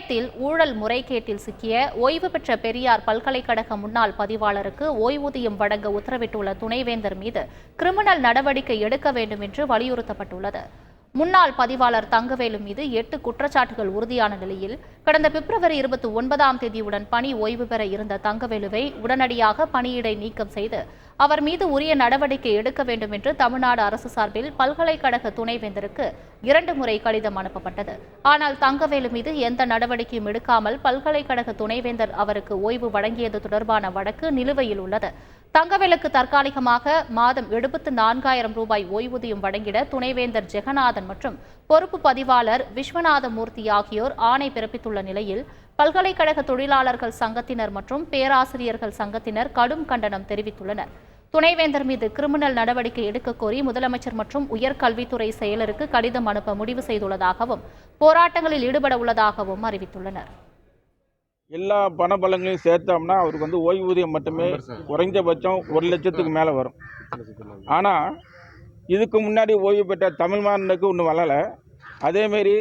சேலத்தில் ஊழல் முறைகேட்டில் சிக்கிய ஓய்வு பெற்ற பெரியார் பல்கலைக்கழக முன்னாள் பதிவாளருக்கு ஓய்வூதியம் வழங்க உத்தரவிட்டுள்ள துணைவேந்தர் மீது கிரிமினல் நடவடிக்கை எடுக்க வேண்டும் என்று வலியுறுத்தப்பட்டுள்ளது. முன்னாள் பதிவாளர் தங்கவேலு மீது 8 குற்றச்சாட்டுகள் உறுதியான நிலையில் கடந்த பிப்ரவரி 29ஆம் தேதியுடன் பணி ஓய்வு பெற இருந்த தங்கவேலுவை உடனடியாக பணியிடை நீக்கம் செய்து அவர் மீது உரிய நடவடிக்கை எடுக்க வேண்டும் என்று தமிழ்நாடு அரசு சார்பில் பல்கலைக்கழக துணைவேந்தருக்கு 2 முறை கடிதம் அனுப்பப்பட்டது. ஆனால் தங்கவேலு மீது எந்த நடவடிக்கையும் எடுக்காமல் பல்கலைக்கழக துணைவேந்தர் அவருக்கு ஓய்வு வழங்கியது தொடர்பான வழக்கு நிலுவையில் உள்ளது. தங்கவேலுக்கு தற்காலிகமாக மாதம் 74,000 ரூபாய் ஓய்வூதியம் வழங்கிட துணைவேந்தர் ஜெகநாதன் மற்றும் பொறுப்பு பதிவாளர் விஸ்வநாதமூர்த்தி ஆகியோர் ஆணை பிறப்பித்துள்ள நிலையில் பல்கலைக்கழக தொழிலாளர்கள் சங்கத்தினர் மற்றும் பேராசிரியர்கள் சங்கத்தினர் கடும் கண்டனம் தெரிவித்துள்ளனர். துணைவேந்தர் மீது கிரிமினல் நடவடிக்கை எடுக்க கோரி முதலமைச்சர் மற்றும் உயர்கல்வித்துறை செயலருக்கு கடிதம் அனுப்ப முடிவு செய்துள்ளதாகவும் போராட்டங்களில் ஈடுபட உள்ளதாகவும் அறிவித்துள்ளனர். எல்லா பண பலங்களையும் சேர்த்தோம்னா அவருக்கு ஓய்வூதியம் மட்டுமே குறைந்தபட்சம் 1 லட்சத்துக்கு மேலே வரும். ஆனால் இதுக்கு முன்னாடி ஓய்வு பெற்ற தமிழ்மாறனுக்கு ஒன்றும் வரலை. அதேமாரி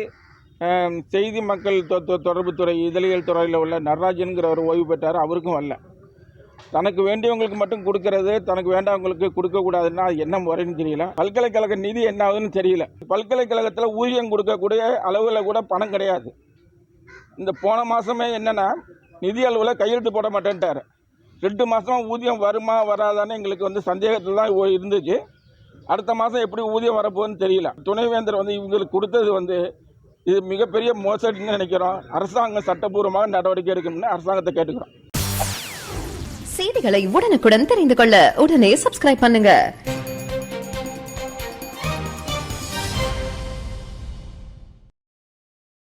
செய்தி மக்கள் தொடர்புத்துறை இதழியல் துறையில் உள்ள நடராஜன்கிறவர் ஓய்வு பெற்றார், அவருக்கும் வரல. தனக்கு வேண்டியவங்களுக்கு மட்டும் கொடுக்கறது, தனக்கு வேண்டாதவங்களுக்கு கொடுக்கக்கூடாதுன்னா அது என்ன முறைன்னு தெரியல. பல்கலைக்கழக நிதி என்ன ஆகுதுன்னு தெரியல. பல்கலைக்கழகத்தில் ஊதியம் கொடுக்கக்கூடிய அளவில் கூட பணம் கிடையாது. இந்த போன மாதமே என்னென்னா நிதி அளவில் கையெழுத்து போட மாட்டேன்ட்டார். 2 மாதமாக ஊதியம் வருமா வராதான்னு எங்களுக்கு சந்தேகத்தில் தான் இருந்துச்சு. அடுத்த மாதம் எப்படி ஊதியம் வரப்போகுதுன்னு தெரியல. துணைவேந்தர் இவங்களுக்கு கொடுத்தது இது மிகப்பெரிய மோசடின்னு நினைக்கிறோம். அரசாங்கம் சட்டப்பூர்வமாக நடவடிக்கை எடுக்கணும்னு அரசாங்கத்தை கேட்டுக்கிறோம். செய்திகளை உடனுக்குடன் தெரிந்து கொள்ள உடனே சப்ஸ்கிரைப் பண்ணுங்க.